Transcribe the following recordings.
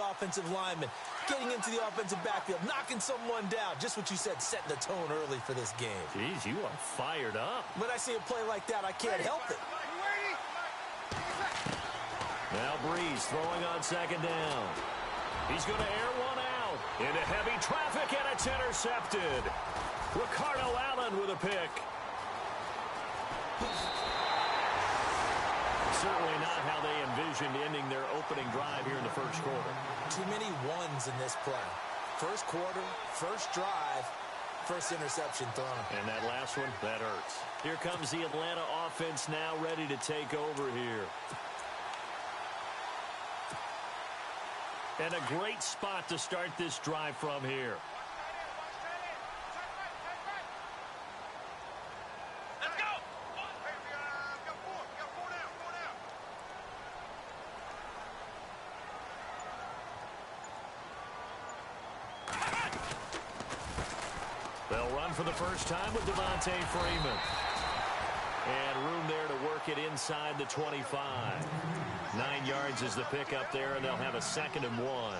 offensive lineman, getting into the offensive backfield, knocking someone down. Just what you said, setting the tone early for this game. Jeez, you are fired up. When I see a play like that, I can't help it. Now Breeze throwing on second down. He's going to air one out into heavy traffic, and it's intercepted. Ricardo Allen with a pick. Certainly not how they envisioned ending their opening drive here in the first quarter. Too many ones in this play. First quarter, first drive, first interception thrown. And that last one, that hurts. Here comes the Atlanta offense now ready to take over here. And a great spot to start this drive from here. They'll run for the first time with Devontae Freeman. And room there to work it inside the 25. 9 yards is the pickup there, and they'll have a 2nd and 1.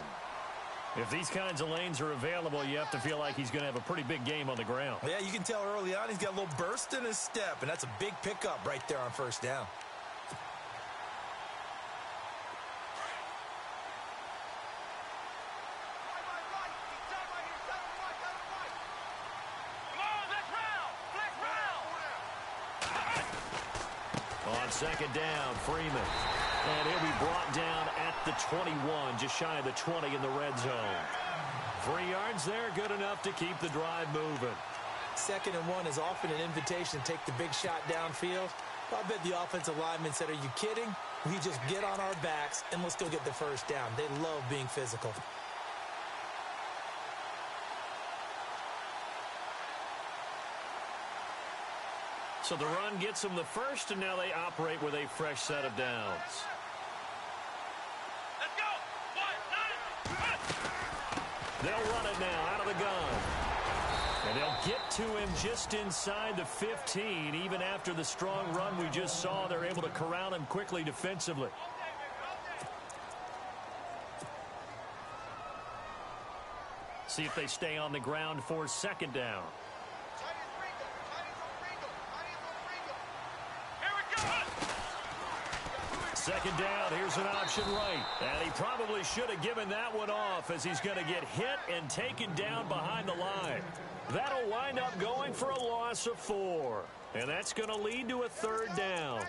If these kinds of lanes are available, you have to feel like he's going to have a pretty big game on the ground. Yeah, you can tell early on he's got a little burst in his step, and that's a big pickup right there on first down. On second down, Freeman. And he'll be brought down at the 21, just shy of the 20 in the red zone. 3 yards there, good enough to keep the drive moving. 2nd and 1 is often an invitation to take the big shot downfield. I bet the offensive lineman said, are you kidding? We just get on our backs and let's go get the first down. They love being physical. So the run gets them the first, and now they operate with a fresh set of downs. Let's go! They'll run it now out of the gun. And they'll get to him just inside the 15. Even after the strong run we just saw, they're able to corral him quickly defensively. See if they stay on the ground for 2nd down. Second down, here's an option right. And he probably should have given that one off as he's going to get hit and taken down behind the line. That'll wind up going for a loss of 4. And that's going to lead to a 3rd down.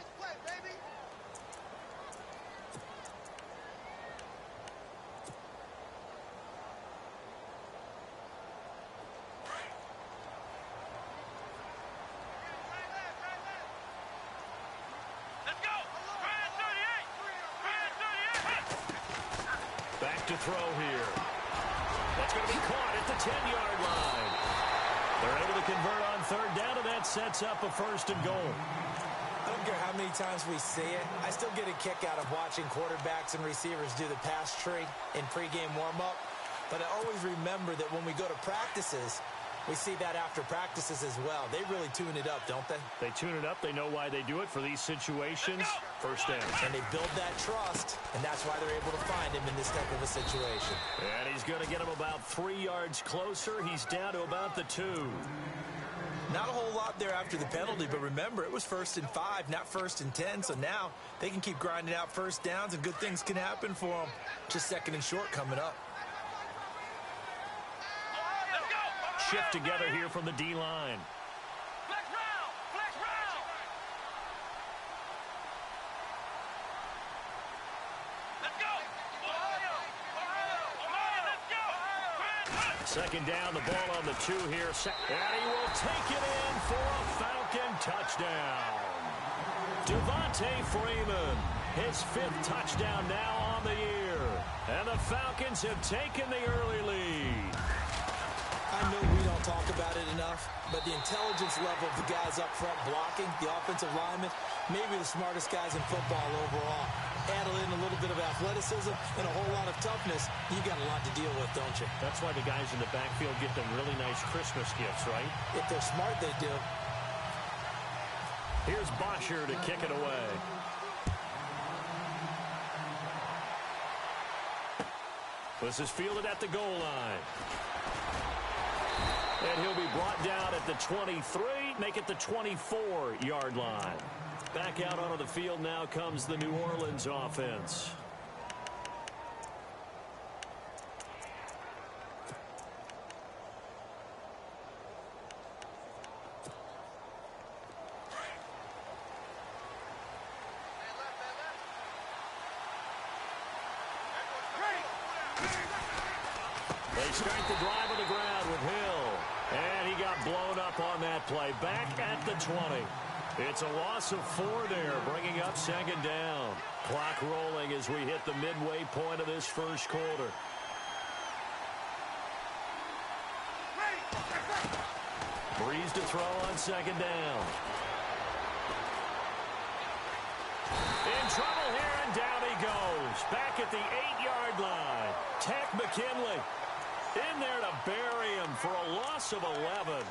To throw here. That's going to be caught at the 10-yard line. They're able to convert on 3rd down, and that sets up a 1st and goal. I don't care how many times we see it. I still get a kick out of watching quarterbacks and receivers do the pass tree in pregame warm-up. But I always remember that when we go to practices, we see that after practices as well. They really tune it up, don't they? They tune it up. They know why they do it for these situations. First down. And they build that trust, and that's why they're able to find him in this type of a situation. And he's going to get him about 3 yards closer. He's down to about the 2. Not a whole lot there after the penalty, but remember, it was 1st and 5, not 1st and 10, so now they can keep grinding out first downs, and good things can happen for them. Just 2nd and short coming up. Shift together here from the D-line. Flex round! Flex round! Let's go! Let's go! 2nd down, the ball on the 2 here. And he will take it in for a Falcon touchdown. Devontae Freeman, his 5th touchdown now on the year. And the Falcons have taken the early lead. I know we don't talk about it enough, but the intelligence level of the guys up front blocking, the offensive linemen, maybe the smartest guys in football overall. Add in a little bit of athleticism and a whole lot of toughness, you got a lot to deal with, don't you? That's why the guys in the backfield get them really nice Christmas gifts, right? If they're smart, they do. Here's Bosher to kick it away. This is fielded at the goal line. And he'll be brought down at the 23, make it the 24-yard line. Back out onto the field now comes the New Orleans offense. They start the drive on the ground with Hill. And he got blown up on that play. Back at the 20. It's a loss of 4 there, bringing up second down. Clock rolling as we hit the midway point of this first quarter. Breeze to throw on second down. In trouble here, and down he goes. Back at the 8-yard line. Tech McKinley in there to bury him for a loss of 11.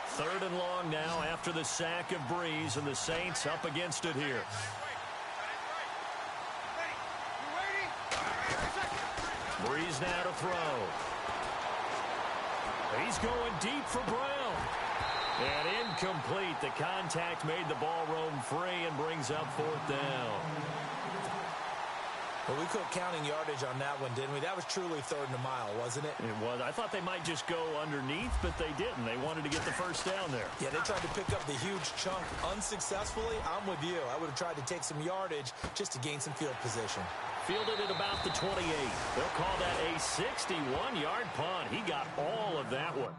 Third and long now after the sack of Breeze, and the Saints up against it here. Breeze now to throw. He's going deep for Brown. And incomplete. The contact made the ball roam free and brings up fourth down. Well, we quit counting yardage on that one, didn't we? That was truly third and a mile, wasn't it? It was. I thought they might just go underneath, but they didn't. They wanted to get the first down there. Yeah, they tried to pick up the huge chunk unsuccessfully. I'm with you. I would have tried to take some yardage just to gain some field position. Fielded at about the 28. They'll call that a 61-yard punt. He got all of that one.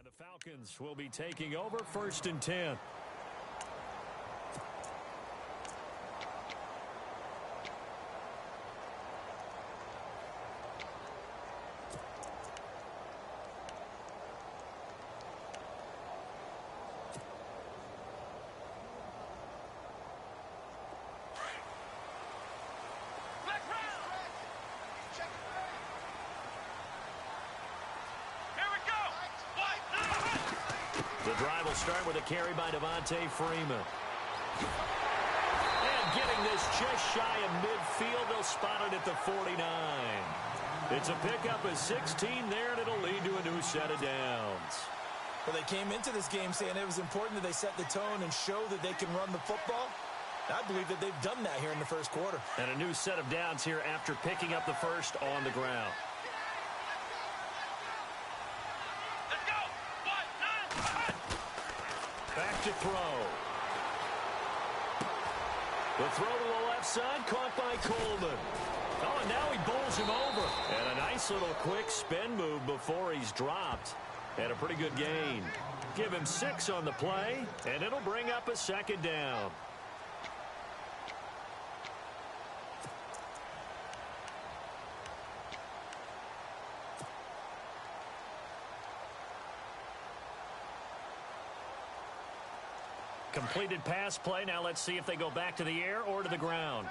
The Falcons will be taking over, 1st and 10. The drive will start with a carry by Devontae Freeman. And getting this just shy of midfield, they'll spot it at the 49. It's a pickup of 16 there, and it'll lead to a new set of downs. Well, they came into this game saying it was important that they set the tone and show that they can run the football. I believe that they've done that here in the first quarter. And a new set of downs here after picking up the first on the ground. Back to throw. The throw to the left side, caught by Coleman. Oh, and now he bowls him over. And a nice little quick spin move before he's dropped. And a pretty good gain. Give him 6 on the play, and it'll bring up a second down. Completed pass play. Now let's see if they go back to the air or to the ground.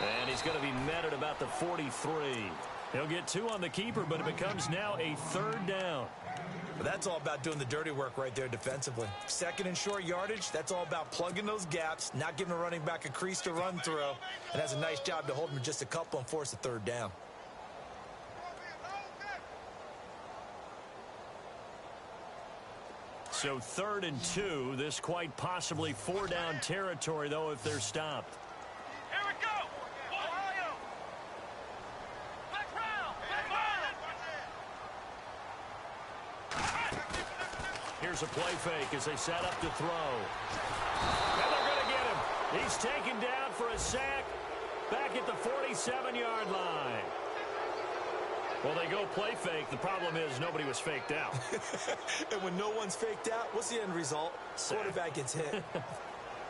And he's going to be met at about the 43. He'll get 2 on the keeper, but it becomes now a 3rd down. But that's all about doing the dirty work right there defensively. 2nd and short yardage, that's all about plugging those gaps, not giving a running back a crease to run through, and has a nice job to hold him just a couple and force a 3rd down. So 3rd and 2, this quite possibly 4-down territory, though, if they're stopped. Here we go. Ohio. Back round. Here's a play fake as they set up to throw. And they're going to get him. He's taken down for a sack back at the 47-yard line. Well, they go play fake. The problem is nobody was faked out. And when no one's faked out, what's the end result? Quarterback gets hit.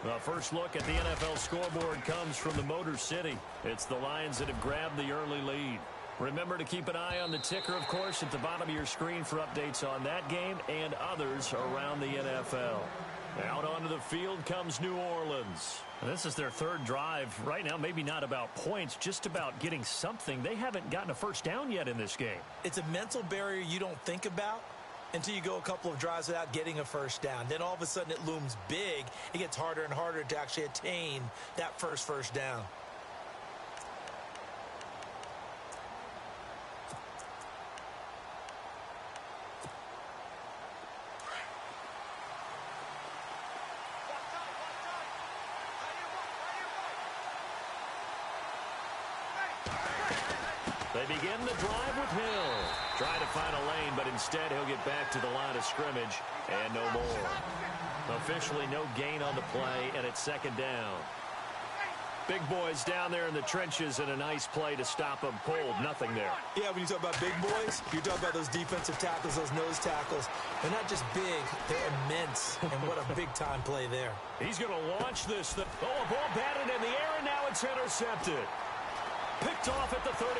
The first look at the NFL scoreboard comes from the Motor City. It's the Lions that have grabbed the early lead. Remember to keep an eye on the ticker, of course, at the bottom of your screen for updates on that game and others around the NFL. Out onto the field comes New Orleans. This is their third drive. Right now, maybe not about points, just about getting something. They haven't gotten a first down yet in this game. It's a mental barrier you don't think about until you go a couple of drives without getting a first down. Then all of a sudden it looms big. It gets harder and harder to actually attain that first down. They begin the drive with Hill. Trying to find a lane, but instead he'll get back to the line of scrimmage and no more. Officially no gain on the play, and it's second down. Big boys down there in the trenches, and a nice play to stop them cold. Nothing there. Yeah, when you talk about big boys, you're talking about those defensive tackles, those nose tackles. They're not just big, they're immense, and what a big-time play there. He's going to launch this. A ball batted in the air, and now it's intercepted. Picked off at the 39.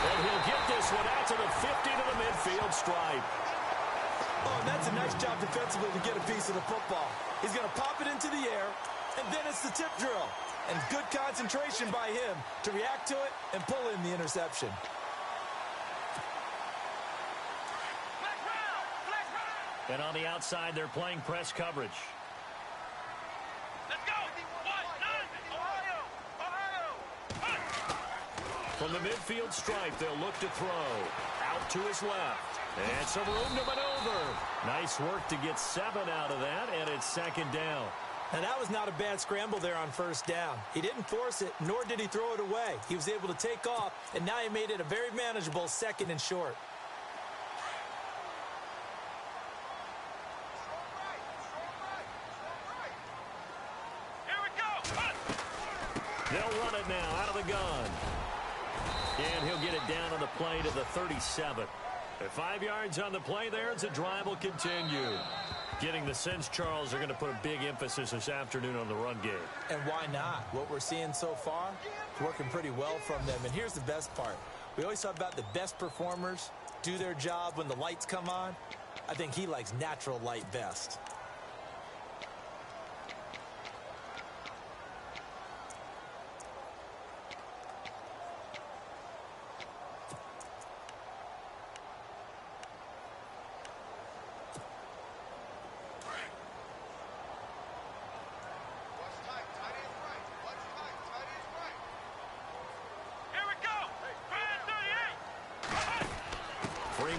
And he'll get this one out to the 50 to the midfield stripe. Oh, and that's a nice job defensively to get a piece of the football. He's going to pop it into the air, and then it's the tip drill. And good concentration by him to react to it and pull in the interception. And on the outside, they're playing press coverage. Let's go. From the midfield stripe, they'll look to throw. Out to his left. And some room to maneuver. Nice work to get 7 out of that, and it's second down. And that was not a bad scramble there on first down. He didn't force it, nor did he throw it away. He was able to take off, and now he made it a very manageable second and short. Here we go. They'll run it now out of the gun. And he'll get it down on the play to the 37. At 5 yards on the play there, as the drive will continue. Getting the sense Charles are going to put a big emphasis this afternoon on the run game. And why not? What we're seeing so far is working pretty well from them. And here's the best part. We always talk about the best performers do their job when the lights come on. I think he likes natural light best.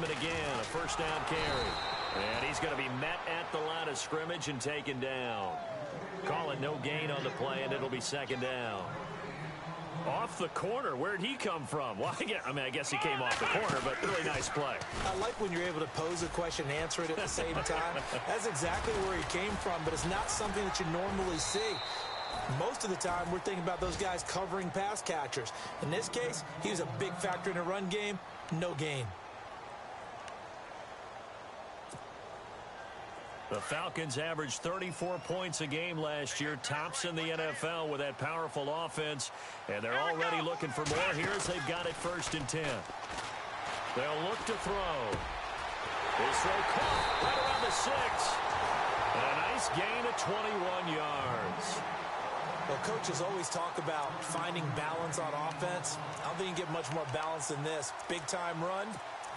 Again, a first down carry. And he's going to be met at the line of scrimmage and taken down. Call it no gain on the play, and it'll be second down. Off the corner. Where'd he come from? Well, I guess he came off the corner, but really nice play. I like when you're able to pose a question and answer it at the same time. That's exactly where he came from, but it's not something that you normally see. Most of the time, we're thinking about those guys covering pass catchers. In this case, he was a big factor in the run game. No gain. The Falcons averaged 34 points a game last year, tops in the NFL with that powerful offense, and they're already looking for more. Here's they've got it 1st and 10. They'll look to throw. This throw caught right around the 6. And a nice gain of 21 yards. Well, coaches always talk about finding balance on offense. I don't think you get much more balance than this. Big-time run.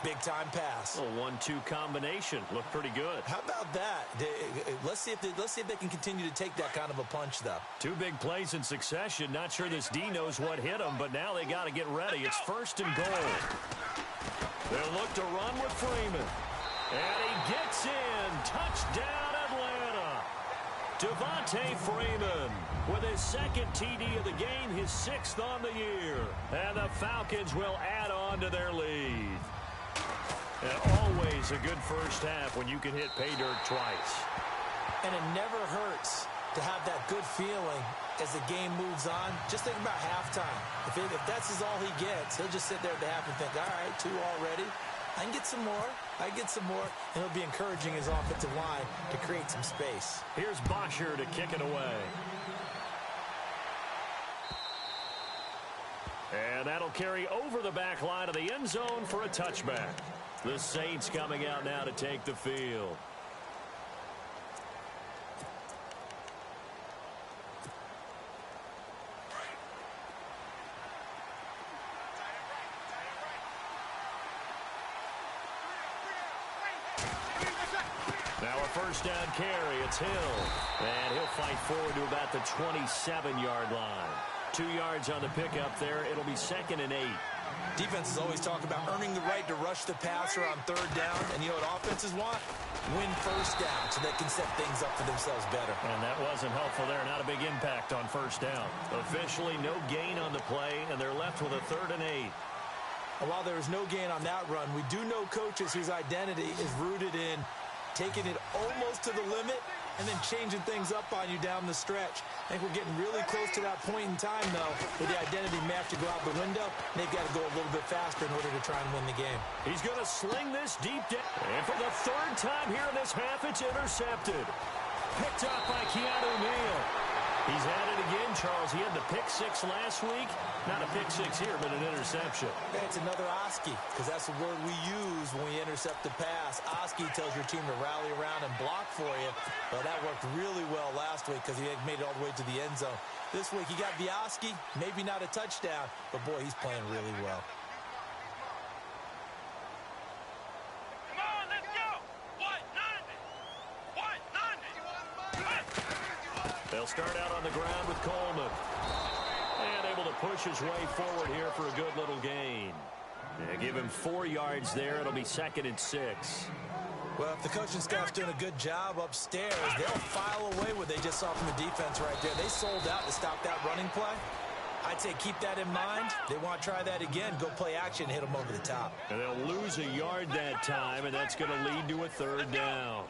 Big-time pass. A 1-2 combination. Looked pretty good. How about that? Let's see if they can continue to take that kind of a punch, though. 2 big plays in succession. Not sure this D knows what hit him, but now they got to get ready. It's 1st and goal. They'll look to run with Freeman. And he gets in. Touchdown, Atlanta. Devontae Freeman with his 2nd TD of the game, his 6th on the year. And the Falcons will add on to their lead. And always a good first half when you can hit pay dirt twice. And it never hurts to have that good feeling as the game moves on. Just think about halftime. If that's all he gets, he'll just sit there at the half and think, all right, 2 already. I can get some more. I can get some more. And he'll be encouraging his offensive line to create some space. Here's Bosher to kick it away. And that'll carry over the back line of the end zone for a touchback. The Saints coming out now to take the field. Now a first down carry. It's Hill. And he'll fight forward to about the 27-yard line. 2 yards on the pickup there. It'll be 2nd and 8. Defenses always talk about earning the right to rush the passer on 3rd down. And you know what offenses want? Win first down so they can set things up for themselves better. And that wasn't helpful there. Not a big impact on 1st down. Officially no gain on the play, and they're left with a 3rd and 8. While there was no gain on that run, we do know coaches whose identity is rooted in taking it almost to the limit and then changing things up on you down the stretch. I think we're getting really close to that point in time, though, where the identity may have to go out the window. They've got to go a little bit faster in order to try and win the game. He's going to sling this deep down. And for the 3rd time here in this half, it's intercepted. Picked up by Keanu Neal. He's had it again, Charles. He had the pick 6 last week. Not a pick 6 here, but an interception. It's another Oski, because that's the word we use when we intercept the pass. Oski tells your team to rally around and block for you. Well, that worked really well last week because he had made it all the way to the end zone. This week, he got the Oski, maybe not a touchdown, but, boy, he's playing really well. They'll start out on the ground with Coleman. And able to push his way forward here for a good little gain. Yeah, give him 4 yards there. It'll be 2nd and 6. Well, if the coaching staff's doing a good job upstairs, they'll file away what they just saw from the defense right there. They sold out to stop that running play. I'd say keep that in mind. They want to try that again. Go play action, hit them over the top. And they'll lose a yard that time, and that's going to lead to a 3rd down.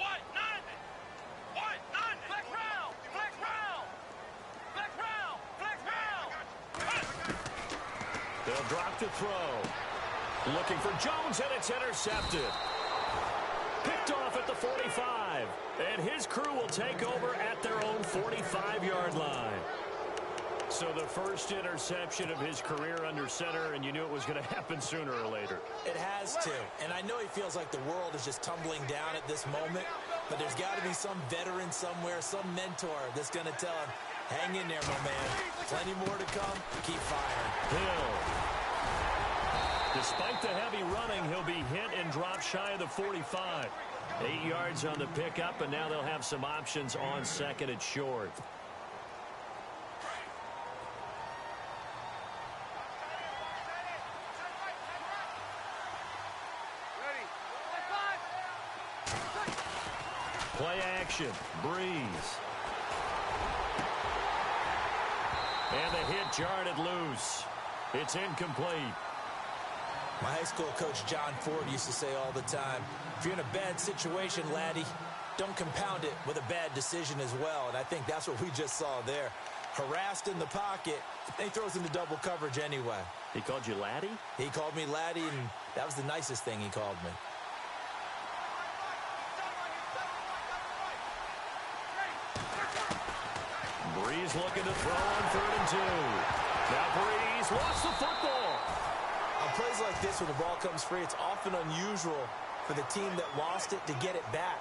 They'll drop to throw. Looking for Jones, and it's intercepted. Picked off at the 45. And his crew will take over at their own 45-yard line. So the first interception of his career under center, and you knew it was going to happen sooner or later. It has to. And I know he feels like the world is just tumbling down at this moment, but there's got to be some veteran somewhere, some mentor that's going to tell him, hang in there, my man. Plenty more to come. Keep firing. Hill. Despite the heavy running, he'll be hit and drop shy of the 45. 8 yards on the pickup, and now they'll have some options on 2nd and short. Play action. Breeze. And the hit jarred it loose. It's incomplete. My high school coach, John Ford, used to say all the time, if you're in a bad situation, laddie, don't compound it with a bad decision as well. And I think that's what we just saw there. Harassed in the pocket, and he throws into double coverage anyway. He called you laddie? He called me laddie, and that was the nicest thing he called me. Breeze looking to throw on 3rd and 2. Now Breeze lost the football. On plays like this where the ball comes free, it's often unusual for the team that lost it to get it back.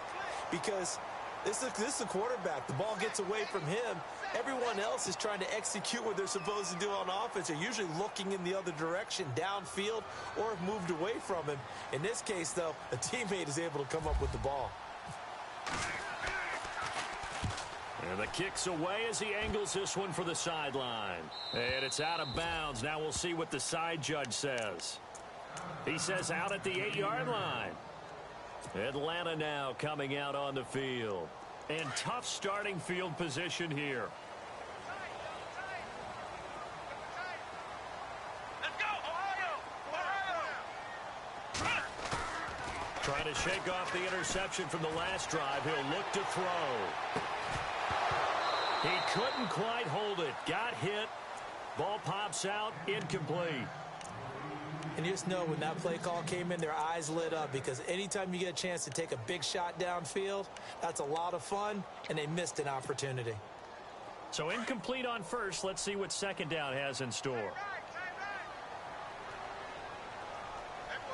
Because this is the quarterback. The ball gets away from him. Everyone else is trying to execute what they're supposed to do on offense. They're usually looking in the other direction, downfield, or have moved away from him. In this case, though, a teammate is able to come up with the ball. And the kick's away as he angles this one for the sideline. And it's out of bounds. Now we'll see what the side judge says. He says out at the 8-yard line. Atlanta now coming out on the field. And tough starting field position here. Let's go, Ohio! Trying to shake off the interception from the last drive. He'll look to throw. He couldn't quite hold it. Got hit. Ball pops out. Incomplete. And you just know when that play call came in, their eyes lit up, because anytime you get a chance to take a big shot downfield, that's a lot of fun, and they missed an opportunity. So incomplete on first. Let's see what second down has in store.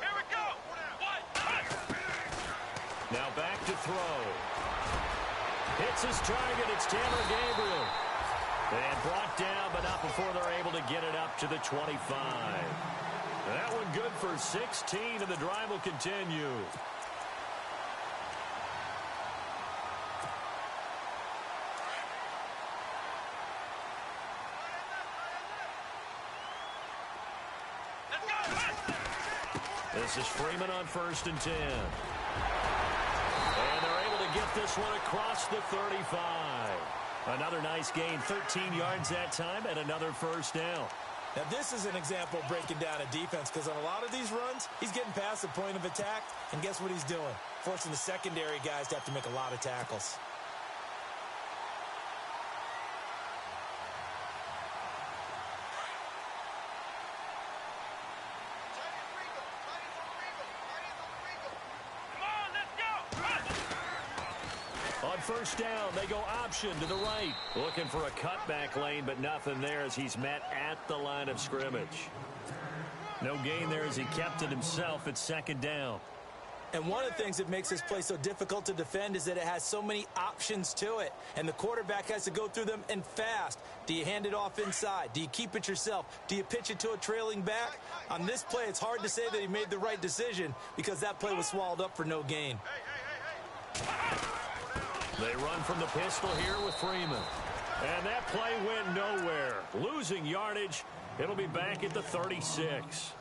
Here we go. Now back to throw. Hits his target. It's Taylor Gabriel. And brought down, but not before they're able to get it up to the 25. That one good for 16, and the drive will continue. This is Freeman on 1st and 10. And they're able to get this one across the 35. Another nice gain, 13 yards that time, and another first down. Now, this is an example of breaking down a defense, because on a lot of these runs, he's getting past the point of attack, and guess what he's doing? Forcing the secondary guys to have to make a lot of tackles. On 1st down, they go option to the right. Looking for a cutback lane, but nothing there as he's met at the line of scrimmage. No gain there as he kept it himself at 2nd down. And one of the things that makes this play so difficult to defend is that it has so many options to it, and the quarterback has to go through them and fast. Do you hand it off inside? Do you keep it yourself? Do you pitch it to a trailing back? On this play, it's hard to say that he made the right decision, because that play was swallowed up for no gain. They run from the pistol here with Freeman. And that play went nowhere. Losing yardage. It'll be back at the 36.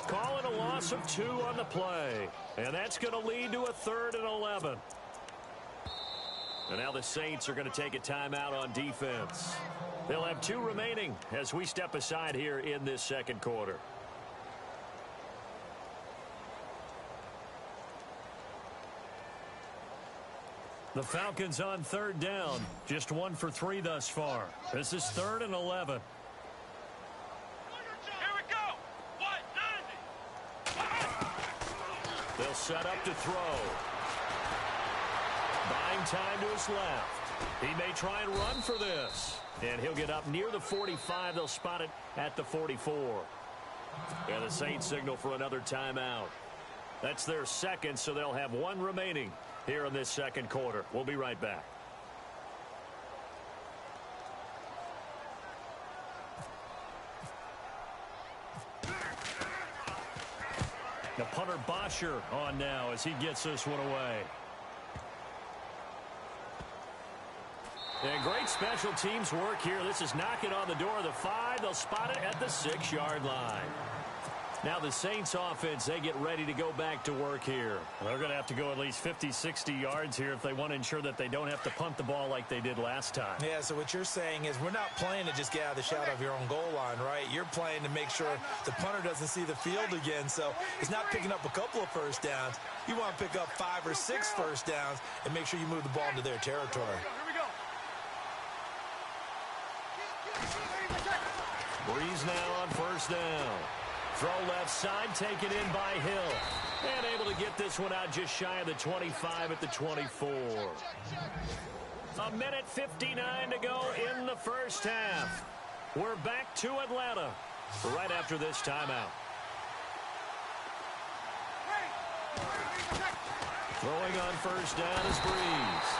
Calling a loss of 2 on the play. And that's going to lead to a 3rd and 11. And now the Saints are going to take a timeout on defense. They'll have 2 remaining as we step aside here in this 2nd quarter. The Falcons on 3rd down. Just 1 for 3 thus far. This is 3rd and 11. Here we go. They'll set up to throw. Buying time to his left. He may try and run for this. And he'll get up near the 45. They'll spot it at the 44. And the Saints signal for another timeout. That's their 2nd, so they'll have 1 remaining here in this 2nd quarter. We'll be right back. The punter Bosher on now as he gets this one away. And great special teams work here. This is knocking on the door of the 5. They'll spot it at the 6-yard line. Now the Saints offense, they get ready to go back to work here. They're going to have to go at least 50, 60 yards here if they want to ensure that they don't have to punt the ball like they did last time. Yeah, so what you're saying is we're not playing to just get out of the shadow of your own goal line, right? You're playing to make sure the punter doesn't see the field again. So it's not picking up a couple of first downs. You want to pick up 5 or 6 first downs and make sure you move the ball into their territory. Breeze now on 1st down. Throw left side, taken in by Hill. And able to get this one out just shy of the 25 at the 24. A minute 59 to go in the first half. We're back to Atlanta right after this timeout. Throwing on 1st down is Breeze.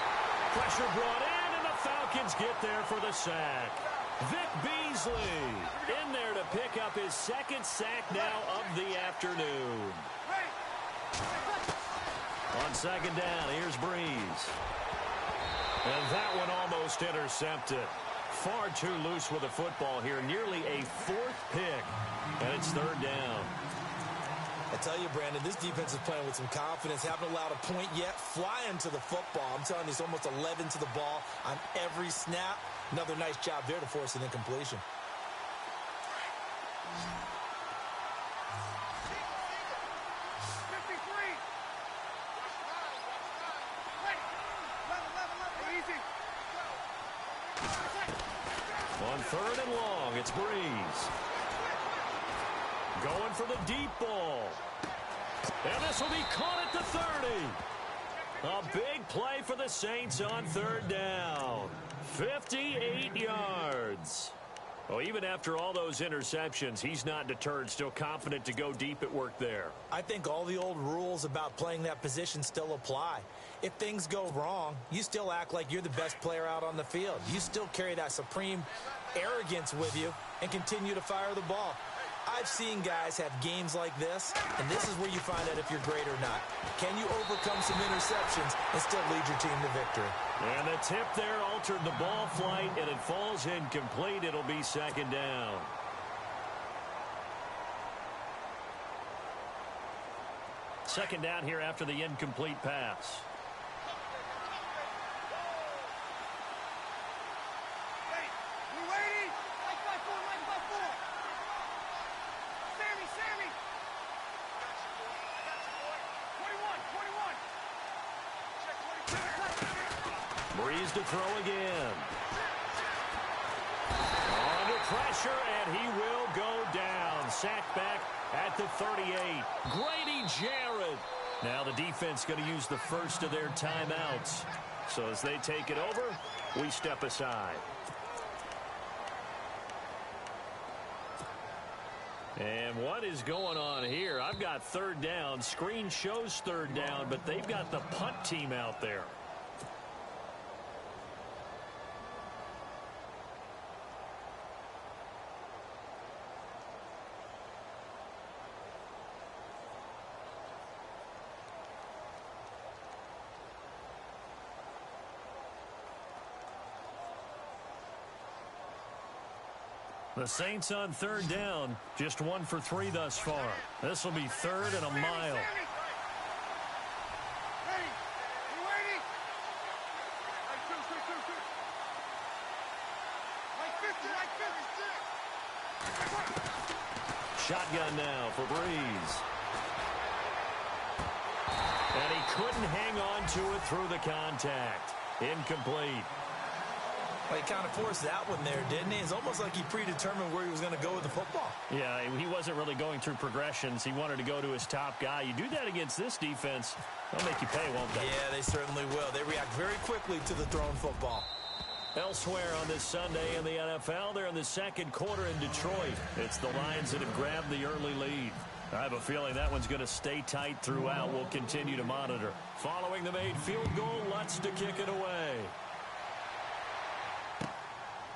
Pressure brought in, and the Falcons get there for the sack. Vic Beasley in there to pick up his 2nd sack now of the afternoon. On 2nd down, here's Breeze. And that one almost intercepted. Far too loose with the football here. Nearly a 4th pick. And it's 3rd down. I tell you, Brandon, this defense is playing with some confidence. Haven't allowed a point yet. Flying to the football. I'm telling you, it's almost 11 to the ball on every snap. Another nice job there to force an incompletion. third and long. It's Breeze. Going for the deep ball. And this will be caught at the 30. A big play for the Saints on third down. 58 yards. Well, even after all those interceptions, he's not deterred, still confident to go deep at work there. I think all the old rules about playing that position still apply. If things go wrong, you still act like you're the best player out on the field. You still carry that supreme arrogance with you and continue to fire the ball. I've seen guys have games like this, and this is where you find out if you're great or not. Can you overcome some interceptions and still lead your team to victory? And the tip there altered the ball flight, and it falls incomplete. It'll be second down. Second down here after the incomplete pass. Breeze to throw again. Under pressure, and he will go down. Sacked back at the 38. Grady Jarrett. Now the defense going to use the first of their timeouts. So as they take it over, we step aside. And what is going on here? I've got third down. Screen shows third down, but they've got the punt team out there. The Saints on third down, just 1 for 3 thus far. This will be third and a mile. Shotgun now for Breeze. And he couldn't hang on to it through the contact. Incomplete. Well, he kind of forced that one there, didn't he? It's almost like he predetermined where he was going to go with the football. Yeah, he wasn't really going through progressions. He wanted to go to his top guy. You do that against this defense, they'll make you pay, won't they? Yeah, they certainly will. They react very quickly to the thrown football. Elsewhere on this Sunday in the NFL, they're in the second quarter in Detroit. It's the Lions that have grabbed the early lead. I have a feeling that one's going to stay tight throughout. We'll continue to monitor. Following the made field goal, Lutz to kick it away.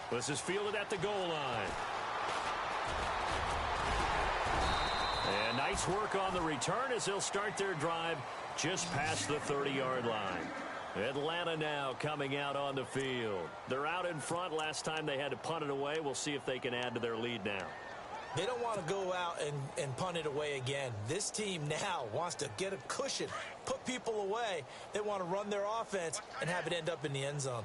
This is fielded at the goal line. And nice work on the return as they'll start their drive just past the 30-yard line. Atlanta now coming out on the field. They're out in front. Last time they had to punt it away. We'll see if they can add to their lead now. They don't want to go out and punt it away again. This team now wants to get a cushion, put people away. They want to run their offense and have it end up in the end zone.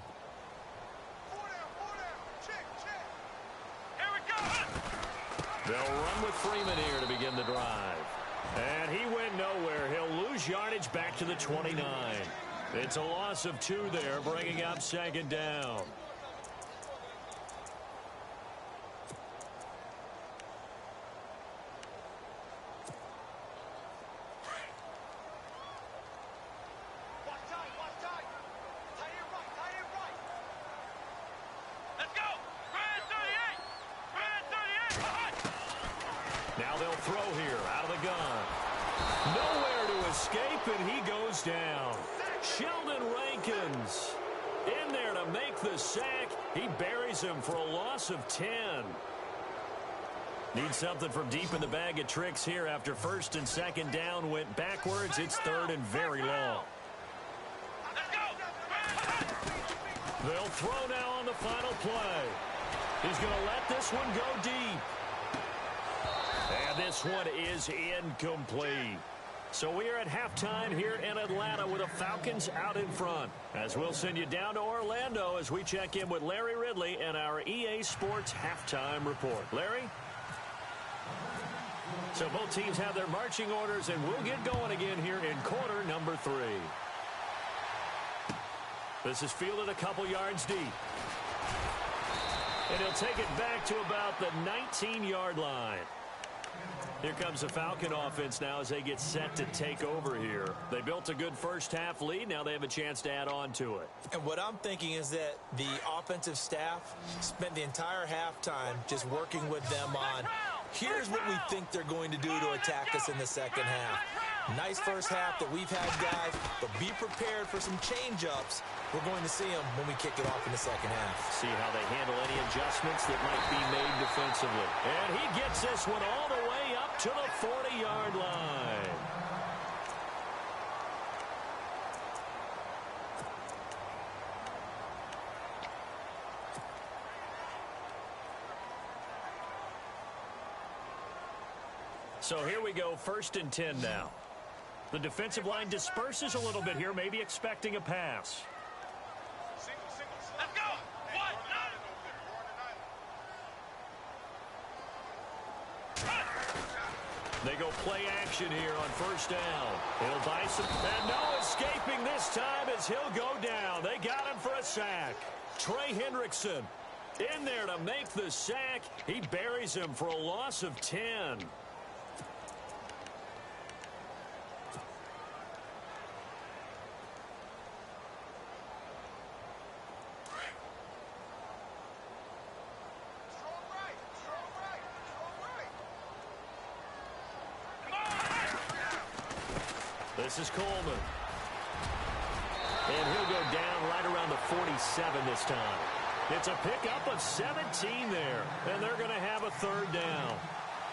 They'll run with Freeman here to begin the drive. And he went nowhere. He'll lose yardage back to the 29. It's a loss of 2 there, bringing up second down. Now they'll throw here out of the gun. Nowhere to escape, and he goes down. Sheldon Rankins in there to make the sack. He buries him for a loss of 10. Need something from deep in the bag of tricks here after first and second down went backwards. It's third and very long. They'll throw now on the final play. He's going to let this one go deep. And this one is incomplete. So we are at halftime here in Atlanta with the Falcons out in front. As we'll send you down to Orlando as we check in with Larry Ridley and our EA Sports halftime report. Larry? So both teams have their marching orders, and we'll get going again here in quarter number 3. This is fielded a couple yards deep. And he'll take it back to about the 19-yard line. Here comes the Falcon offense now as they get set to take over here. They built a good first-half lead. Now they have a chance to add on to it. And what I'm thinking is that the offensive staff spent the entire halftime just working with them on, here's what we think they're going to do to attack us in the second half. Nice first half that we've had, guys, but be prepared for some change-ups. We're going to see them when we kick it off in the second half. See how they handle any adjustments that might be made defensively. And he gets this one all the way up to the 40-yard line. So here we go, 1st and 10 now. The defensive line disperses a little bit here, maybe expecting a pass. Let's go. What? They go play action here on 1st down. He'll buy some, and no escaping this time as he'll go down. They got him for a sack. Trey Hendrickson in there to make the sack. He buries him for a loss of 10. This is Coleman. And he'll go down right around the 47 this time. It's a pickup of 17 there. And they're going to have a 3rd down.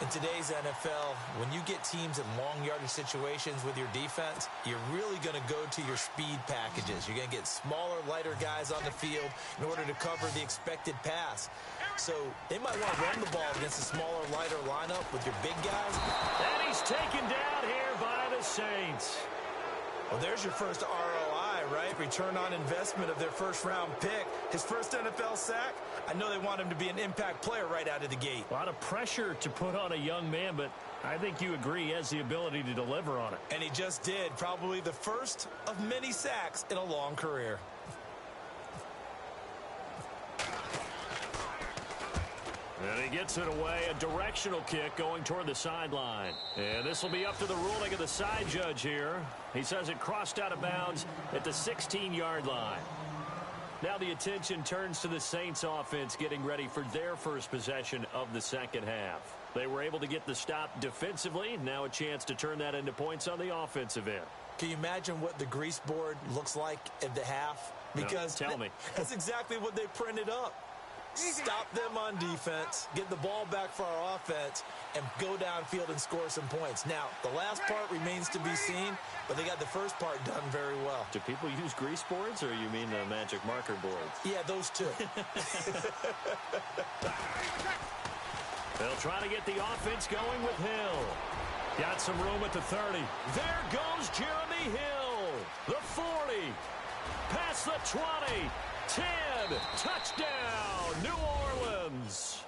In today's NFL, when you get teams in long yardage situations with your defense, you're really going to go to your speed packages. You're going to get smaller, lighter guys on the field in order to cover the expected pass. So they might want to run the ball against a smaller, lighter lineup with your big guys. And he's taken down here by the Saints. Well, there's your first ROI, right? Return on investment of their first-round pick. His first NFL sack. I know they want him to be an impact player right out of the gate. A lot of pressure to put on a young man, but I think you agree he has the ability to deliver on it. And he just did. Probably the first of many sacks in a long career. And he gets it away, a directional kick going toward the sideline. And this will be up to the ruling of the side judge here. He says it crossed out of bounds at the 16-yard line. Now the attention turns to the Saints offense getting ready for their first possession of the second half. They were able to get the stop defensively. Now a chance to turn that into points on the offensive end. Can you imagine what the grease board looks like at the half? Because no, tell me. That's exactly what they printed up. Stop them on defense, get the ball back for our offense, and go downfield and score some points. Now, the last part remains to be seen, but they got the first part done very well. Do people use grease boards, or you mean the magic marker boards? Yeah, those two. They'll try to get the offense going with Hill. Got some room at the 30. There goes Jeremy Hill. The 40. Past the 20. 10. Touchdown, New Orleans.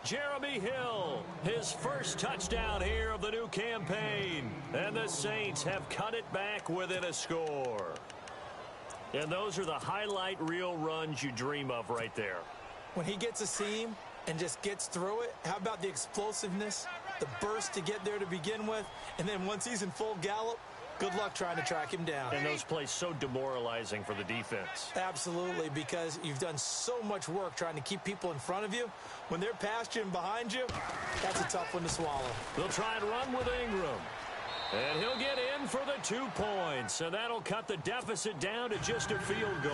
Jeremy Hill, his first touchdown here of the new campaign. And the Saints have cut it back within a score. And those are the highlight reel runs you dream of right there. When he gets a seam and just gets through it, how about the explosiveness, the burst to get there to begin with, and then once he's in full gallop, good luck trying to track him down. And those plays so demoralizing for the defense. Absolutely, because you've done so much work trying to keep people in front of you. When they're past you and behind you, that's a tough one to swallow. They'll try and run with Ingram. And he'll get in for the 2 points. And that'll cut the deficit down to just a field goal.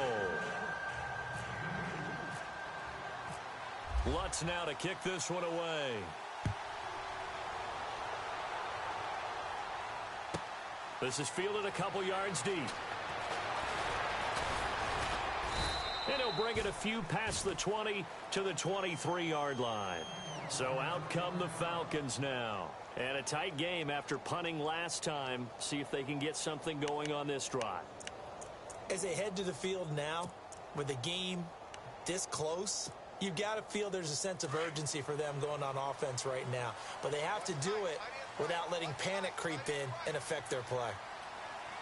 Lutz now to kick this one away. This is fielded a couple yards deep. And he'll bring it a few past the 20 to the 23-yard line. So out come the Falcons now. And a tight game after punting last time. See if they can get something going on this drive. As they head to the field now, with the game this close, you've got to feel there's a sense of urgency for them going on offense right now. But they have to do it without letting panic creep in and affect their play.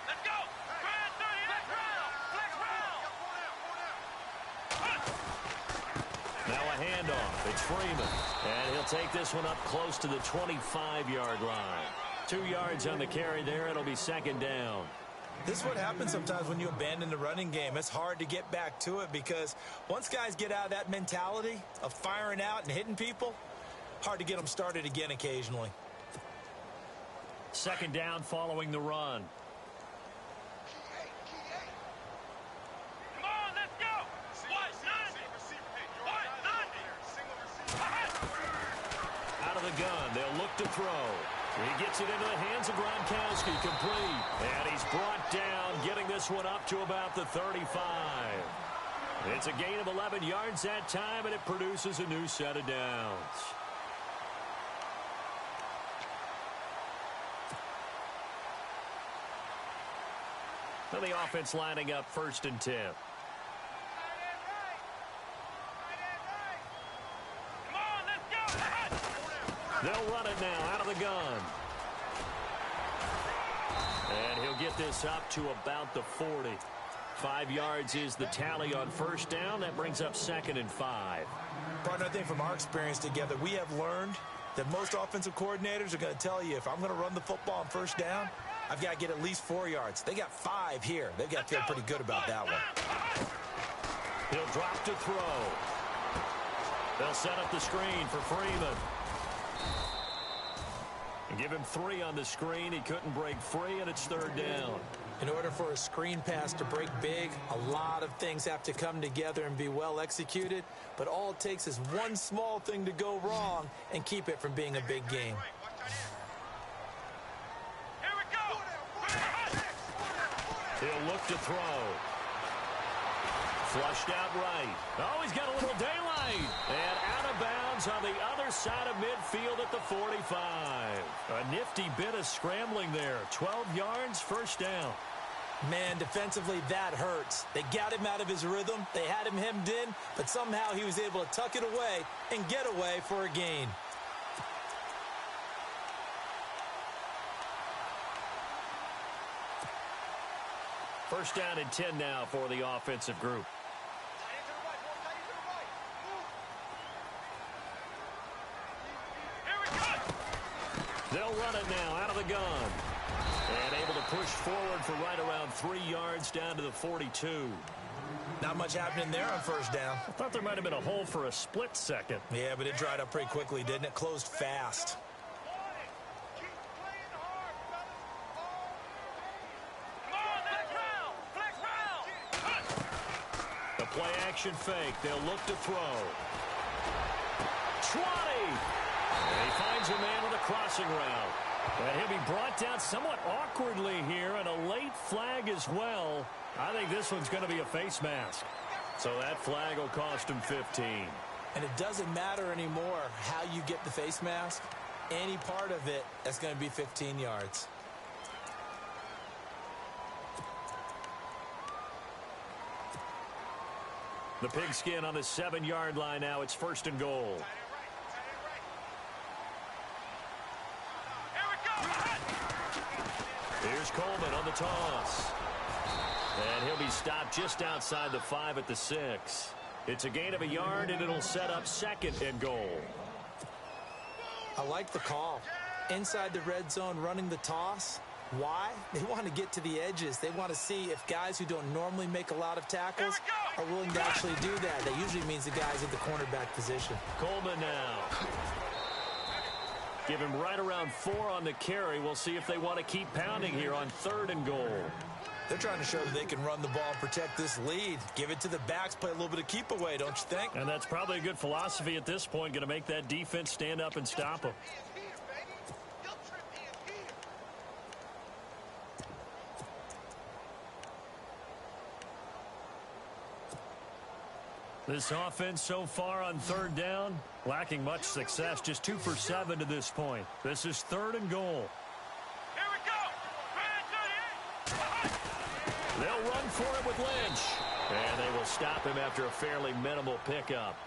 Let's go. Grand 30, let's round. Now a handoff. It's Freeman. And he'll take this one up close to the 25-yard line. 2 yards on the carry there. It'll be second down. This is what happens sometimes when you abandon the running game. It's hard to get back to it because once guys get out of that mentality of firing out and hitting people, hard to get them started again occasionally. Second down following the run. Come on, let's go. Out of the gun, they'll look to throw. He gets it into the hands of Gronkowski, complete. And he's brought down, getting this one up to about the 35. It's a gain of 11 yards that time, and it produces a new set of downs. So the offense lining up 1st and 10. Come on, let's go. They'll run it now out of the gun. And he'll get this up to about the 40. 5 yards is the tally on 1st down. That brings up 2nd and 5. Partner, I think from our experience together, we have learned that most offensive coordinators are going to tell you, if I'm going to run the football on 1st down, I've got to get at least 4 yards. They got 5 here. They've got to feel pretty good about that one. He'll drop to throw. They'll set up the screen for Freeman. Give him 3 on the screen. He couldn't break free, and it's 3rd down. In order for a screen pass to break big, a lot of things have to come together and be well executed. But all it takes is one small thing to go wrong and keep it from being a big game. Here we go. He'll look to throw. Flushed out right. Oh, he's got a little daylight. And out of bounds on the other side of midfield at the 45. A nifty bit of scrambling there. 12 yards, 1st down. Man, defensively, that hurts. They got him out of his rhythm. They had him hemmed in, but somehow he was able to tuck it away and get away for a gain. First down and 10 now for the offensive group. They'll run it now out of the gun. And able to push forward for right around 3 yards down to the 42. Not much happening there on 1st down. I thought there might have been a hole for a split second. Yeah, but it dried up pretty quickly, didn't it? Closed fast. The play action fake. They'll look to throw. 20. And he finds a man with a crossing route. And he'll be brought down somewhat awkwardly here, and a late flag as well. I think this one's going to be a face mask. So that flag will cost him 15. And it doesn't matter anymore how you get the face mask. Any part of it, that's going to be 15 yards. The pigskin on the 7-yard line now. It's 1st and goal. Here's Coleman on the toss. And he'll be stopped just outside the 5 at the 6. It's a gain of a yard, and it'll set up 2nd and goal. I like the call. Inside the red zone running the toss. Why? They want to get to the edges. They want to see if guys who don't normally make a lot of tackles are willing to actually do that. That usually means the guys at the cornerback position. Coleman now. Give him right around 4 on the carry. We'll see if they want to keep pounding here on 3rd and goal. They're trying to show that they can run the ball and protect this lead. Give it to the backs, play a little bit of keep away, don't you think? And that's probably a good philosophy at this point. Going to make that defense stand up and stop them. This offense so far on 3rd down, lacking much success. Just 2 for 7 to this point. This is 3rd and goal. Here we go. They'll run for it with Lynch. And they will stop him after a fairly minimal pickup.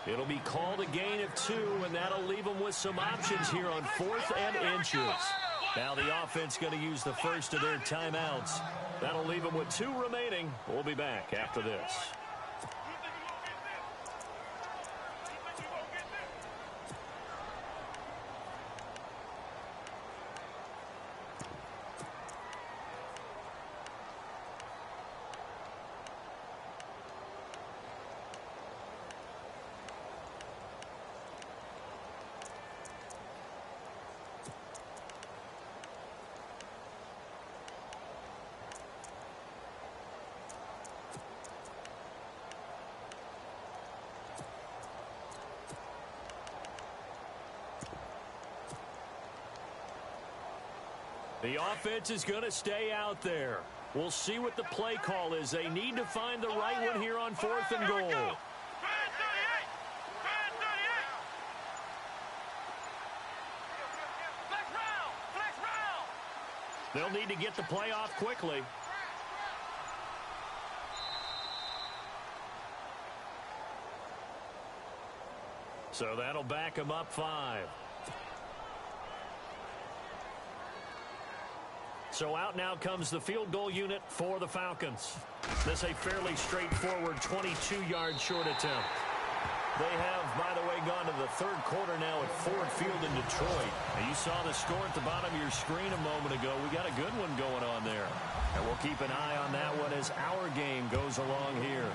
It'll be called a gain of 2, and that'll leave them with some options here on 4th and inches. Now the offense going to use the first of their timeouts. That'll leave them with 2 remaining. We'll be back after this. The offense is going to stay out there. We'll see what the play call is. They need to find the right one here on 4th and goal. They'll need to get the play off quickly. So that'll back them up 5. So out now comes the field goal unit for the Falcons. This a fairly straightforward 22-yard short attempt. They have, by the way, gone to the 3rd quarter now at Ford Field in Detroit. And you saw the score at the bottom of your screen a moment ago. We got a good one going on there. And we'll keep an eye on that one as our game goes along here.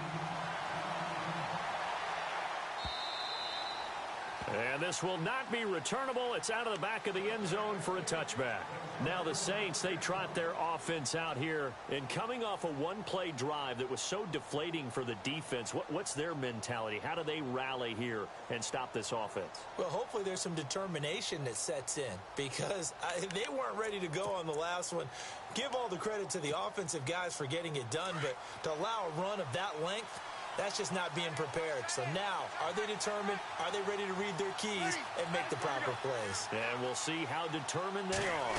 And this will not be returnable. It's out of the back of the end zone for a touchback. Now the Saints, they trot their offense out here. And coming off a one-play drive that was so deflating for the defense, what's their mentality? How do they rally here and stop this offense? Well, hopefully there's some determination that sets in because they weren't ready to go on the last one. Give all the credit to the offensive guys for getting it done, but to allow a run of that length, that's just not being prepared. So now, are they determined? Are they ready to read their keys and make the proper plays? And we'll see how determined they are.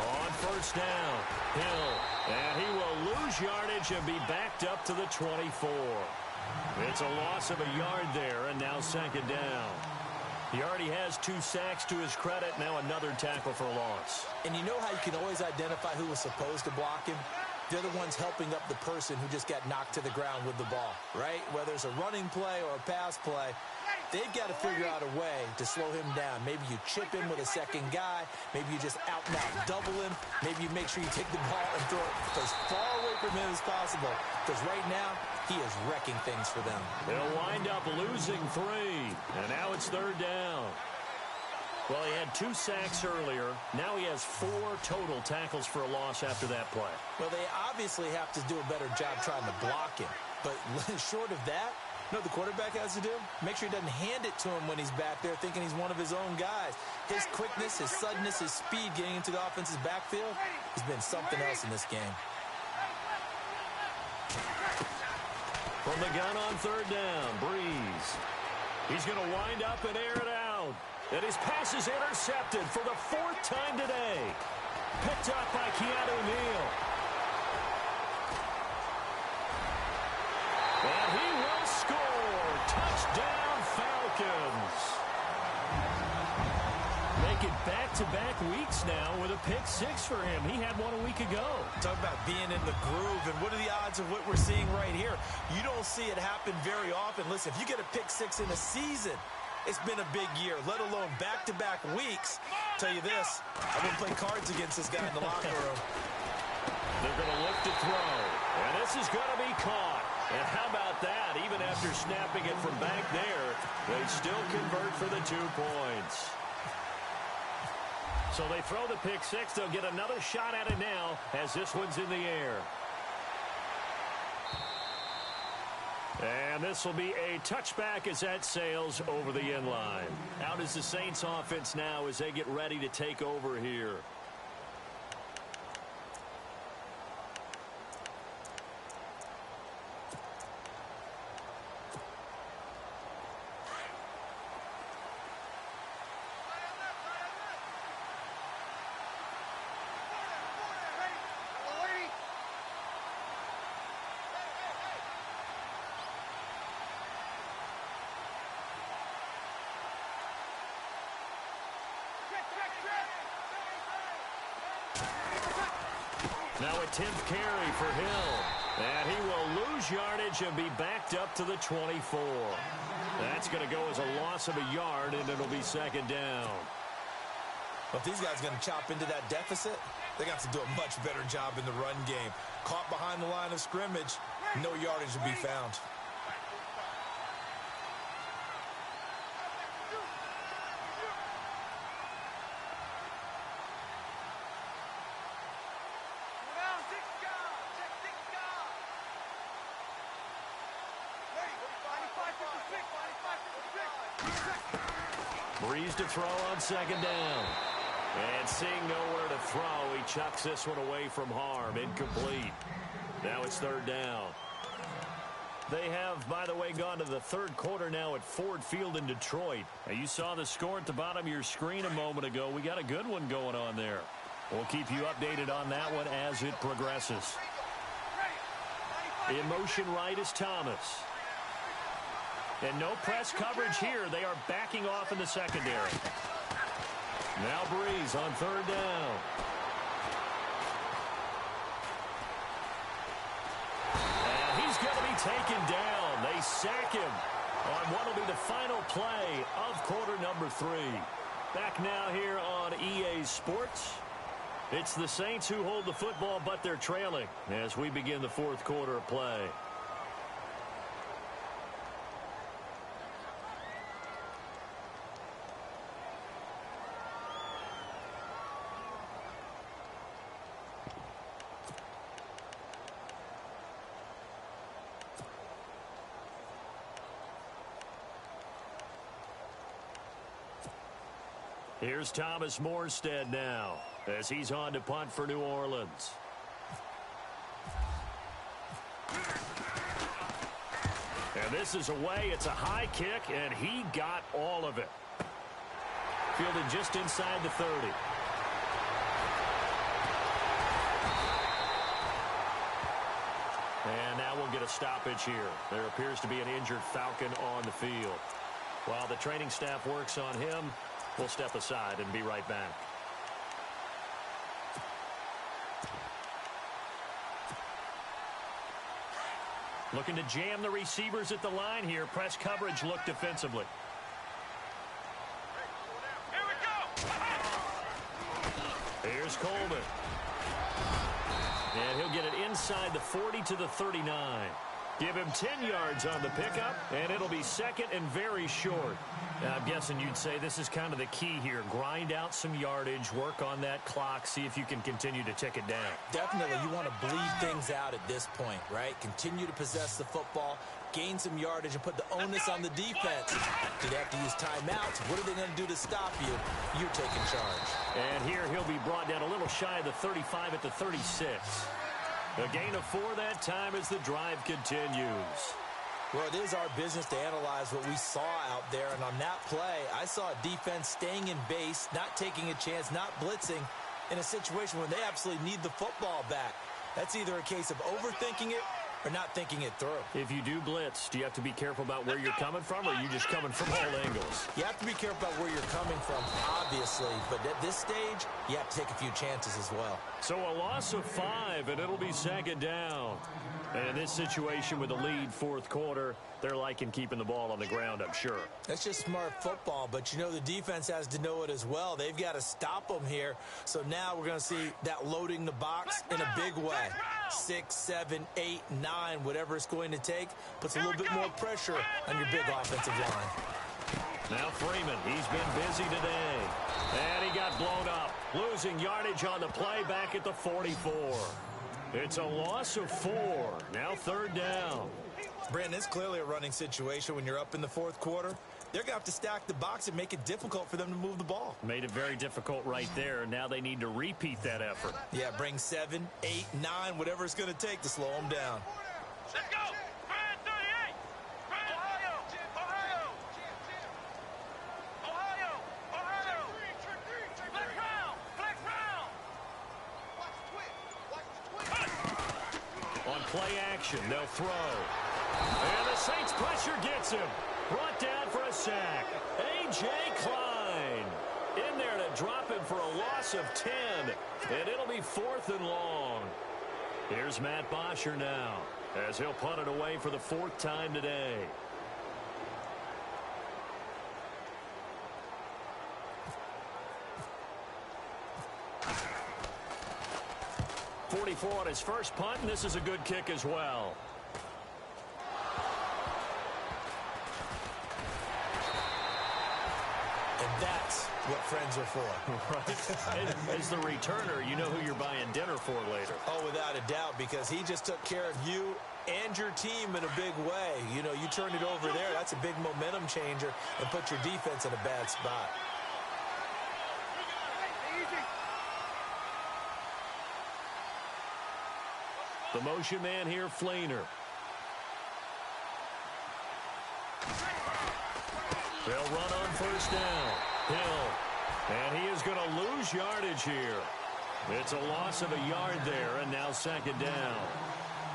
On 1st down, Hill. And he will lose yardage and be backed up to the 24. It's a loss of a yard there, and now 2nd down. He already has 2 sacks to his credit. Now another tackle for a loss. And you know how you can always identify who was supposed to block him? They're the ones helping up the person who just got knocked to the ground with the ball, right? Whether it's a running play or a pass play, they've got to figure out a way to slow him down. Maybe you chip him with a second guy. Maybe you just out-and-out double him. Maybe you make sure you take the ball and throw it as far away from him as possible. Because right now, he is wrecking things for them. They'll wind up losing 3. And now it's 3rd down. Well, he had 2 sacks earlier. Now he has 4 total tackles for a loss after that play. Well, they obviously have to do a better job trying to block him. But short of that, you know what the quarterback has to do? Make sure he doesn't hand it to him when he's back there thinking he's one of his own guys. His quickness, his suddenness, his speed getting into the offense's backfield has been something else in this game. From the gun on 3rd down, Breeze. He's going to wind up and air it out. And his pass is intercepted for the 4th time today. Picked up by Keanu Neal. And he will score. Touchdown, Falcons. Make it back-to-back weeks now with a pick 6 for him. He had one a week ago. Talk about being in the groove, and what are the odds of what we're seeing right here? You don't see it happen very often. Listen, if you get a pick 6 in a season, it's been a big year, let alone back-to-back weeks. Tell you this, I wouldn't play cards against this guy in the locker room. They're going to look to throw, and this is going to be caught. And how about that? Even after snapping it from back there, they still convert for the 2 points. So they throw the pick 6. They'll get another shot at it now as this one's in the air. And this will be a touchback as that sails over the end line. Out is the Saints offense now as they get ready to take over here. Now a 10th carry for Hill. And he will lose yardage and be backed up to the 24. That's going to go as a loss of a yard, and it'll be 2nd down. Well, if these guys are going to chop into that deficit, they got to do a much better job in the run game. Caught behind the line of scrimmage, no yardage to be found. Breeze to throw on 2nd down. And seeing nowhere to throw, he chucks this one away from harm. Incomplete. Now it's third down. They have, by the way, gone to the third quarter now at Ford Field in Detroit. Now, you saw the score at the bottom of your screen a moment ago. We got a good one going on there. We'll keep you updated on that one as it progresses. In motion right is Thomas. And no press coverage here. They are backing off in the secondary. Now Breeze on third down. And he's going to be taken down. They sack him on what will be the final play of quarter number 3. Back now here on EA Sports. It's the Saints who hold the football, but they're trailing as we begin the fourth quarter of play. Here's Thomas Morstead now as he's on to punt for New Orleans. And this is away. It's a high kick, and he got all of it. Fielded just inside the 30. And now we'll get a stoppage here. There appears to be an injured Falcon on the field. While the training staff works on him, we'll step aside and be right back. Looking to jam the receivers at the line here. Press coverage look defensively. Here we go. Here's Coleman. And he'll get it inside the 40 to the 39. Give him 10 yards on the pickup, and it'll be second and very short. I'm guessing you'd say this is kind of the key here. Grind out some yardage, work on that clock, see if you can continue to tick it down. Definitely, you want to bleed things out at this point, right? Continue to possess the football, gain some yardage, and put the onus on the defense. Do they have to use timeouts? What are they going to do to stop you? You're taking charge. And here he'll be brought down a little shy of the 35 at the 36. A gain of 4 that time as the drive continues. Well, it is our business to analyze what we saw out there, and on that play, I saw a defense staying in base, not taking a chance, not blitzing in a situation where they absolutely need the football back. That's either a case of overthinking it or not thinking it through. If you do blitz, do you have to be careful about where you're coming from, or are you just coming from all angles? You have to be careful about where you're coming from, obviously, but at this stage, you have to take a few chances as well. So a loss of 5, and it'll be second down. And in this situation with a lead fourth quarter, they're liking keeping the ball on the ground, I'm sure. That's just smart football, but you know the defense has to know it as well. They've got to stop them here. So now we're going to see that loading the box in a big way. 6, 7, 8, 9, whatever it's going to take, puts a little bit more pressure on your big offensive line. Now Freeman, he's been busy today. And he got blown up, losing yardage on the play back at the 44. It's a loss of 4. Now third down. Brandon, it's clearly a running situation when you're up in the fourth quarter. They're going to have to stack the box and make it difficult for them to move the ball. Made it very difficult right there. Now they need to repeat that effort. Yeah, bring 7, 8, 9, whatever it's going to take to slow them down. Let's go. Brand 38. Brand Ohio. Ohio. Ohio. Ohio. Flex round. Flex round. On play action, they'll throw. And the Saints pressure gets him. Brought down for a sack. A.J. Klein in there to drop him for a loss of 10. And it'll be 4th and long. Here's Matt Bosher now as he'll punt it away for the 4th time today. On his first punt, and this is a good kick as well. And that's what friends are for. Right. As the returner, you know who you're buying dinner for later. Oh, without a doubt, because he just took care of you and your team in a big way. You know, you turned it over there. That's a big momentum changer and put your defense in a bad spot. The motion man here, Flainer. They'll run on first down. Hill. And he is going to lose yardage here. It's a loss of a yard there, and now second down.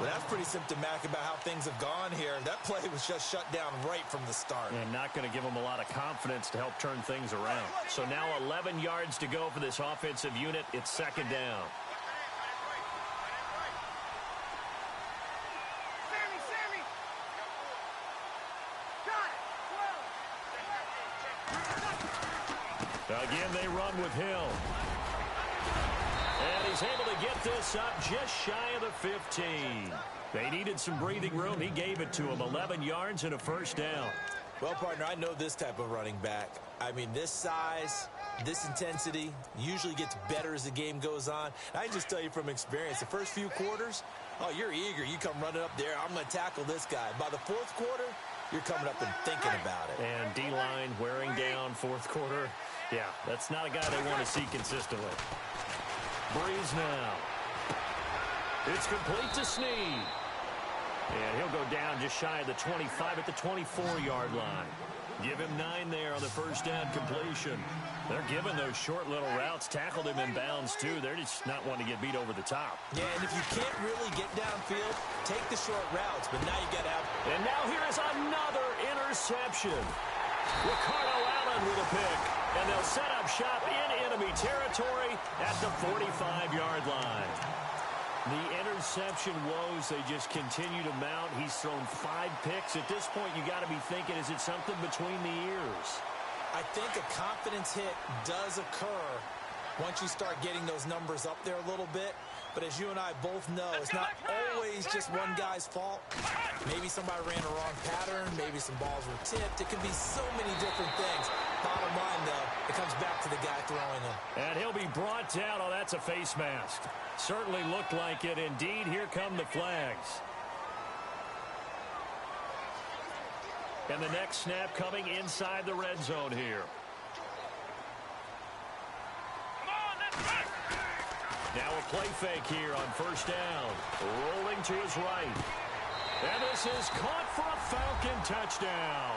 Well, that's pretty symptomatic about how things have gone here. That play was just shut down right from the start. And not going to give them a lot of confidence to help turn things around. So now 11 yards to go for this offensive unit. It's second down. Again, they run with Hill. And he's able to get this up just shy of the 15. They needed some breathing room. He gave it to him. 11 yards and a first down. Well, partner, I know this type of running back. I mean, this size, this intensity usually gets better as the game goes on. I can just tell you from experience, the first few quarters, oh, you're eager. You come running up there. I'm going to tackle this guy. By the fourth quarter, you're coming up and thinking about it. And D-line wearing down fourth quarter. Yeah, that's not a guy they want to see consistently. Breeze now. It's complete to Snead. And he'll go down just shy of the 25 at the 24-yard line. Give him 9 there on the first down completion. They're giving those short little routes. Tackled him in bounds, too. They're just not wanting to get beat over the top. Yeah, and if you can't really get downfield, take the short routes. But now you got to have... And now here is another interception. Ricardo Allen with a pick. And they'll set up shop in enemy territory at the 45-yard line. The interception woes, they just continue to mount. He's thrown 5 picks. At this point, you got to be thinking, is it something between the ears? I think a confidence hit does occur once you start getting those numbers up there a little bit. But as you and I both know, it's not always just one guy's fault. Maybe somebody ran a wrong pattern. Maybe some balls were tipped. It can be so many different things. Bottom line, though, it comes back to the guy throwing them. And he'll be brought down. Oh, that's a face mask. Certainly looked like it. Indeed, here come the flags. And the next snap coming inside the red zone here. Now a play fake here on first down. Rolling to his right. And this is caught for a Falcon touchdown.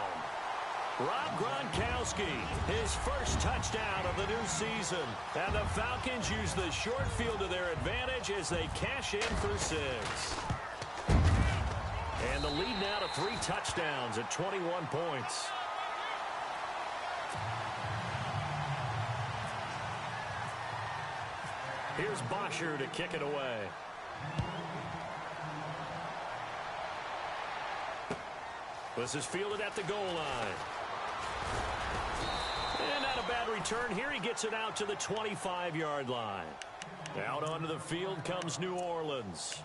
Rob Gronkowski, his first touchdown of the new season. And the Falcons use the short field to their advantage as they cash in for 6. And the lead now to 3 touchdowns at 21 points. Here's Bosher to kick it away. This is fielded at the goal line. And not a bad return here. He gets it out to the 25-yard line. Out onto the field comes New Orleans.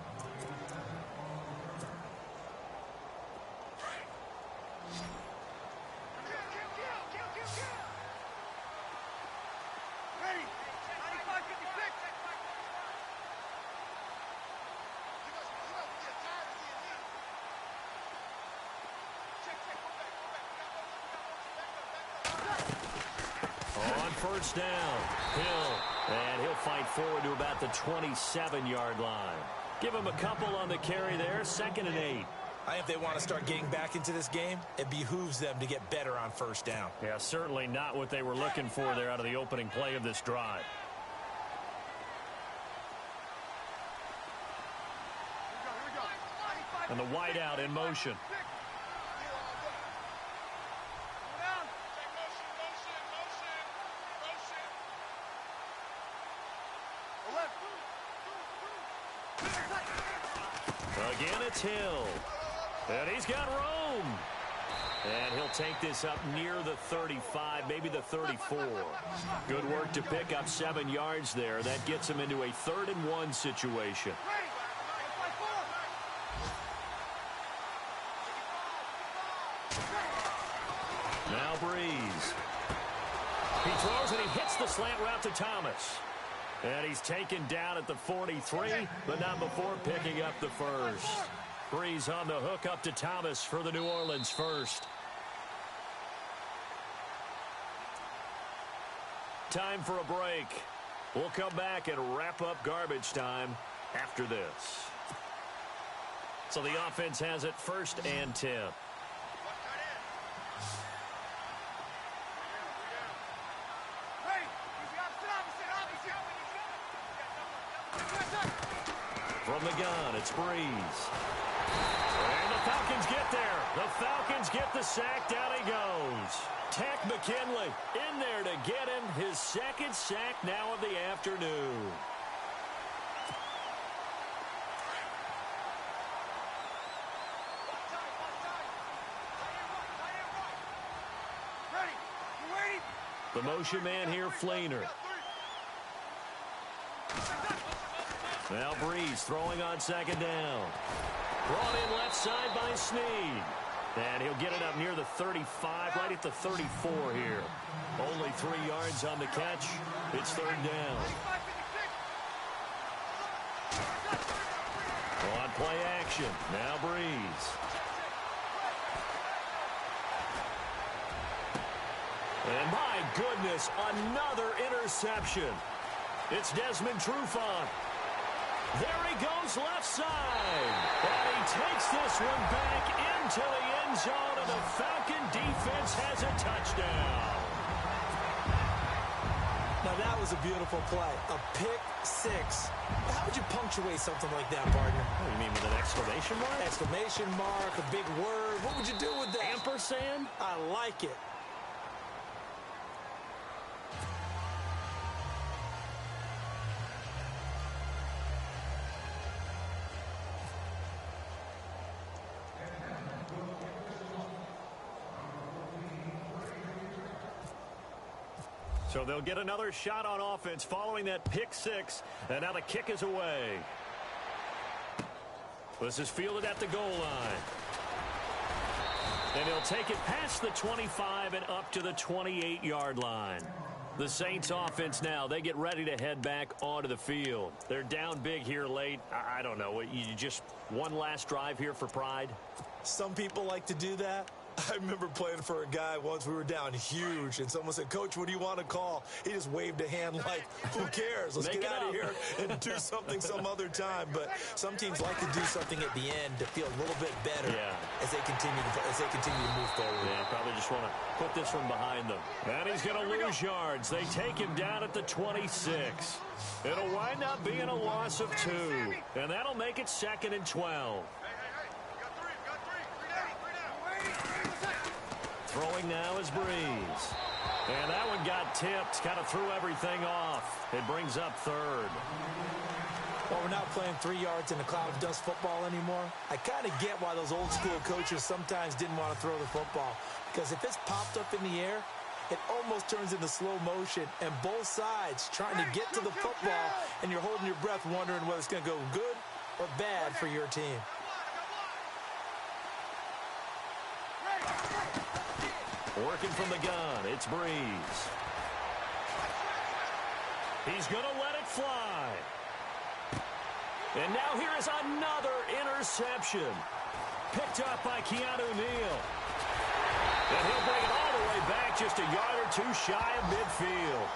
First down, Hill, and he'll fight forward to about the 27-yard line. Give him a couple on the carry there, 2nd and 8. I think if they want to start getting back into this game, it behooves them to get better on first down. Yeah, certainly not what they were looking for there out of the opening play of this drive. And the wideout in motion. Again, it's Hill. And he's got room. And he'll take this up near the 35, maybe the 34. Good work to pick up 7 yards there. That gets him into a 3rd and 1 situation. Now Breeze. He throws and he hits the slant route to Thomas. And he's taken down at the 43, but not before picking up the first. Breeze on the hook up to Thomas for the New Orleans first. Time for a break. We'll come back and wrap up garbage time after this. So the offense has it 1st and 10. From the gun, it's Breeze. And the Falcons get there. The Falcons get the sack. Down he goes. Tack McKinley in there to get him his 2nd sack now of the afternoon. The motion man here, Fleener. Now Breeze throwing on 2nd down. Brought in left side by Snead. And he'll get it up near the 35, right at the 34 here. Only 3 yards on the catch. It's 3rd down. On play action. Now Breeze. And my goodness, another interception. It's Desmond Trufant. There he goes left side. And he takes this one back into the end zone, and the Falcon defense has a touchdown. Now that was a beautiful play. A pick 6. How would you punctuate something like that, partner? What do you mean, with an exclamation mark? Exclamation mark, a big word. What would you do with that? Ampersand? I like it. So they'll get another shot on offense following that pick 6. And now the kick is away. This is fielded at the goal line. And he'll take it past the 25 and up to the 28-yard line. The Saints offense now, they get ready to head back onto the field. They're down big here late. I don't know. You just one last drive here for pride? Some people like to do that. I remember playing for a guy once. We were down huge, and someone said, "Coach, what do you want to call?" He just waved a hand like, who cares? Let's get out of here and do something some other time. But some teams like to do something at the end to feel a little bit better as they continue to move forward. Yeah, probably just want to put this one behind them. And he's going to lose yards. They take him down at the 26. It'll wind up being a loss of 2. And that'll make it 2nd and 12. Throwing now is Breeze. And that one got tipped. Kind of threw everything off. It brings up 3rd. Well, we're not playing 3 yards in a cloud of dust football anymore. I kind of get why those old school coaches sometimes didn't want to throw the football. Because if it's popped up in the air, it almost turns into slow motion. And both sides trying to get to the football, and you're holding your breath wondering whether it's going to go good or bad for your team. Working from the gun, it's Breeze. He's going to let it fly. And now here is another interception. Picked up by Keanu Neal. And he'll bring it all the way back just a yard or 2 shy of midfield.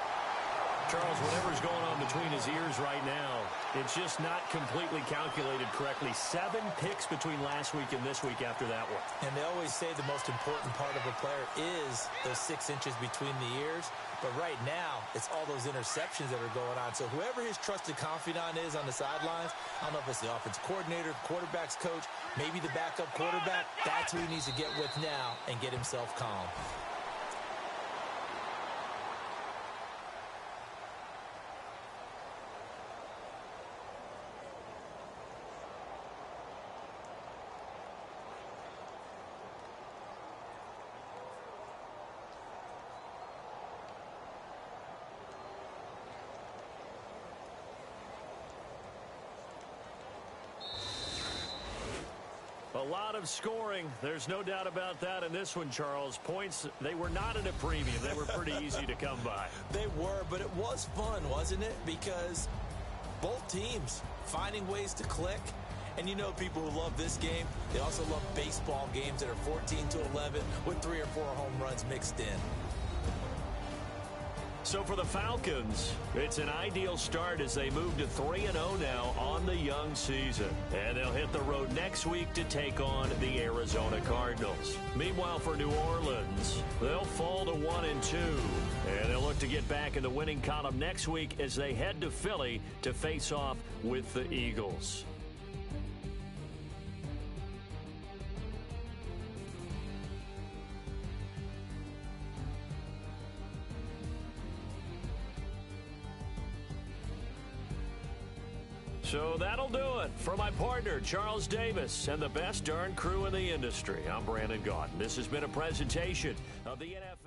Charles, whatever's going on between his ears right now, it's just not completely calculated correctly. 7 picks between last week and this week after that one. And they always say the most important part of a player is those 6 inches between the ears. But right now, it's all those interceptions that are going on. So whoever his trusted confidant is on the sidelines, I don't know if it's the offensive coordinator, the quarterback's coach, maybe the backup quarterback, that's who he needs to get with now and get himself calm. A lot of scoring. There's no doubt about that in this one, Charles. Points, they were not at a premium. They were pretty easy to come by. They were, but it was fun, wasn't it? Because both teams finding ways to click. And you know people who love this game, they also love baseball games that are 14-11 with 3 or 4 home runs mixed in. So for the Falcons, it's an ideal start as they move to 3-0 now on the young season. And they'll hit the road next week to take on the Arizona Cardinals. Meanwhile, for New Orleans, they'll fall to 1-2. And they'll look to get back in the winning column next week as they head to Philly to face off with the Eagles. So that'll do it. For my partner, Charles Davis, and the best darn crew in the industry, I'm Brandon Gaudin. This has been a presentation of the NFL.